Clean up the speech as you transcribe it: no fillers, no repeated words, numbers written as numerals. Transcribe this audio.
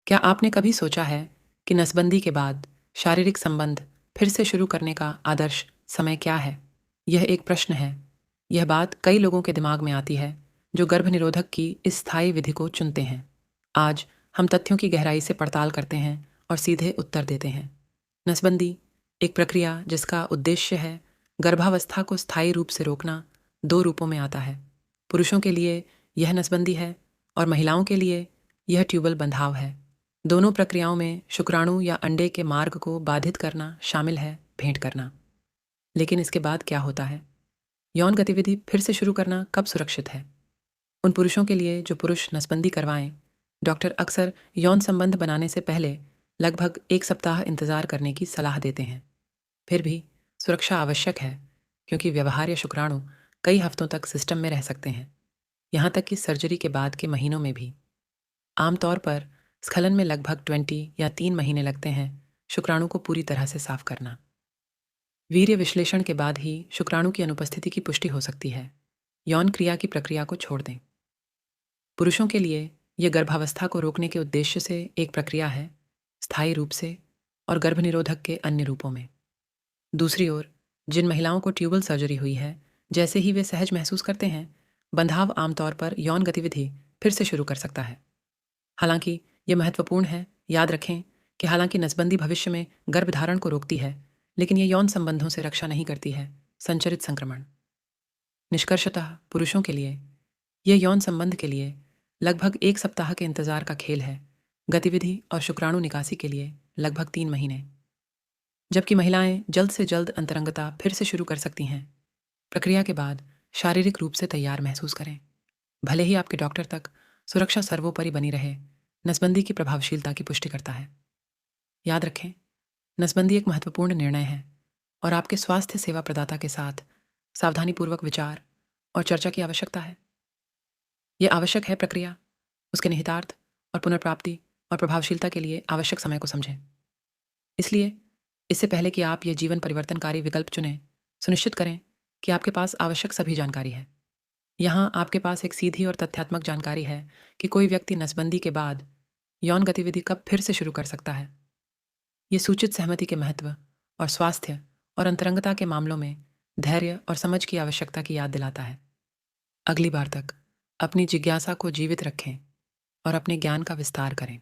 क्या आपने कभी सोचा है कि नसबंदी के बाद शारीरिक संबंध फिर से शुरू करने का आदर्श समय क्या है? यह एक प्रश्न है। यह बात कई लोगों के दिमाग में आती है जो गर्भनिरोधक की इस स्थायी विधि को चुनते हैं। आज हम तथ्यों की गहराई से पड़ताल करते हैं और सीधे उत्तर देते हैं। नसबंदी एक प्रक्रिया जिसका उद्देश्य है गर्भावस्था को स्थायी रूप से रोकना, दो रूपों में आता है। पुरुषों के लिए यह नसबंदी है और महिलाओं के लिए यह ट्यूबल बंधाव है। दोनों प्रक्रियाओं में शुक्राणु या अंडे के मार्ग को बाधित करना शामिल है, भेंट करना। लेकिन इसके बाद क्या होता है? यौन गतिविधि फिर से शुरू करना कब सुरक्षित है? उन पुरुषों के लिए जो पुरुष नसबंदी करवाएं, डॉक्टर अक्सर यौन संबंध बनाने से पहले लगभग 1 सप्ताह इंतजार करने की सलाह देते हैं। फिर भी सुरक्षा आवश्यक है, क्योंकि व्यवहार या शुक्राणु कई हफ्तों तक सिस्टम में रह सकते हैं, यहाँ तक कि सर्जरी के बाद के महीनों में भी। आमतौर पर स्खलन में लगभग 20 या 3 महीने लगते हैं शुक्राणु को पूरी तरह से साफ करना। वीर्य विश्लेषण के बाद ही शुक्राणु की अनुपस्थिति की पुष्टि हो सकती है। यौन क्रिया की प्रक्रिया को छोड़ दें। पुरुषों के लिए यह गर्भावस्था को रोकने के उद्देश्य से एक प्रक्रिया है, स्थायी रूप से और गर्भनिरोधक के अन्य रूपों में। दूसरी ओर, जिन महिलाओं को ट्यूबल सर्जरी हुई है, जैसे ही वे सहज महसूस करते हैं, बंधाव आमतौर पर यौन गतिविधि फिर से शुरू कर सकता है। हालांकि यह महत्वपूर्ण है, याद रखें कि हालांकि नसबंदी भविष्य में गर्भधारण को रोकती है, लेकिन यह यौन संबंधों से रक्षा नहीं करती है, संचरित संक्रमण। निष्कर्षतः पुरुषों के लिए यह यौन संबंध के लिए लगभग 1 सप्ताह के इंतजार का खेल है, गतिविधि और शुक्राणु निकासी के लिए लगभग 3 महीने। जबकि महिलाएं जल्द से जल्द अंतरंगता फिर से शुरू कर सकती हैं। प्रक्रिया के बाद शारीरिक रूप से तैयार महसूस करें। भले ही आपके डॉक्टर तक सुरक्षा सर्वोपरि बनी रहे, नसबंदी की प्रभावशीलता की पुष्टि करता है। याद रखें, नसबंदी एक महत्वपूर्ण निर्णय है और आपके स्वास्थ्य सेवा प्रदाता के साथ सावधानीपूर्वक विचार और चर्चा की आवश्यकता है। यह आवश्यक है प्रक्रिया, उसके निहितार्थ और पुनर्प्राप्ति और प्रभावशीलता के लिए आवश्यक समय को समझें। इसलिए इससे पहले कि आप ये जीवन परिवर्तनकारी विकल्प चुनें, सुनिश्चित करें कि आपके पास आवश्यक सभी जानकारी है। यहाँ आपके पास एक सीधी और तथ्यात्मक जानकारी है कि कोई व्यक्ति नसबंदी के बाद यौन गतिविधि कब फिर से शुरू कर सकता है। ये सूचित सहमति के महत्व और स्वास्थ्य और अंतरंगता के मामलों में धैर्य और समझ की आवश्यकता की याद दिलाता है। अगली बार तक अपनी जिज्ञासा को जीवित रखें और अपने ज्ञान का विस्तार करें।